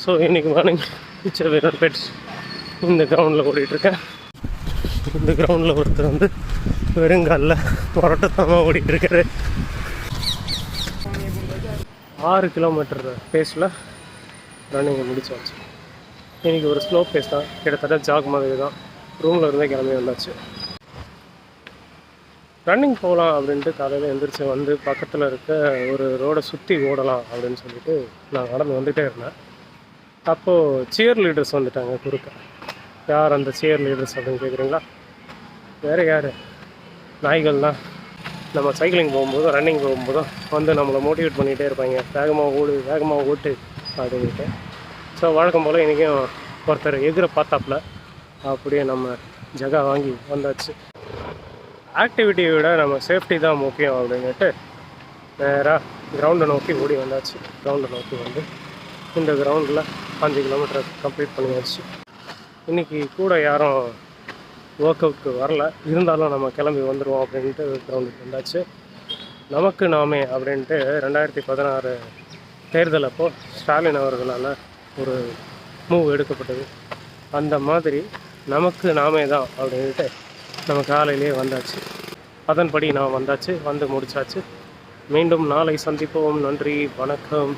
So இன்றைக்கி morning வீரர்பேட் இந்த கிரவுண்டில் ஓடிட்டுருக்கேன். இந்த கிரவுண்டில் ஒருத்தர் வந்து வெறுங்காலில் புரட்டத்தமாக ஓடிட்டுருக்காரு. 6 கிலோமீட்டர் பேஸில் ரன்னிங்கை முடிச்சாச்சு. இன்றைக்கி ஒரு ஸ்லோ பேஸ் தான், கிட்டத்தட்ட ஜாக் மாதிரி தான். ரூமில் இருந்தே கிளம்பி வந்தாச்சு. ரன்னிங் போகலாம் அப்படின்ட்டு காலையில் எழுந்திரிச்சு வந்து பக்கத்தில் இருக்க ஒரு ரோடை சுற்றி ஓடலாம் அப்படின்னு சொல்லிட்டு நான் நடந்து வந்துகிட்டே இருந்தேன். அப்போது சியர் லீடர்ஸ் வந்துட்டாங்க குறுக்க. யார் அந்த சியர் லீடர்ஸ் அப்படின்னு கேட்குறீங்களா? வேறு யார், நாய்கள் தான். நம்ம சைக்கிளிங் போகும்போதும் ரன்னிங் போகும்போதும் வந்து நம்மளை மோட்டிவேட் பண்ணிகிட்டே இருப்பாங்க, வேகமாக ஓடு வேகமாக ஓட்டு அப்படின்ட்டு. ஸோ வழக்கம் போல் இன்றைக்கும் ஒருத்தர் எதிரை பார்த்தாப்புல அப்படியே நம்ம ஜகா வாங்கி வந்தாச்சு. ஆக்டிவிட்டியை விட நம்ம சேஃப்டி தான் முக்கியம் அப்படின்ட்டு நேராக கிரவுண்டை நோக்கி ஓடி வந்தாச்சு. கிரவுண்டை நோக்கி வந்து இந்த கிரவுண்டில் 5 கிலோமீட்டர் கம்ப்ளீட் பண்ணியாச்சு. இன்றைக்கி கூட யாரும் ஒர்க் அவுட்க்கு வரல, இருந்தாலும் நம்ம கிளம்பி வந்துடுவோம் அப்படின்ட்டு கிரவுண்டுக்கு வந்தாச்சு. நமக்கு நாமே அப்படின்ட்டு 2016 தேர்தல் அப்போது ஸ்டாலின் அவர்களால் ஒரு மூவ் எடுக்கப்பட்டது. அந்த மாதிரி நமக்கு நாமே தான் அப்படின்ட்டு நம்ம காலையிலே வந்தாச்சு. அதன்படி நான் வந்தாச்சு, வந்து முடித்தாச்சு. மீண்டும் நாளை சந்திப்போம். நன்றி, வணக்கம்.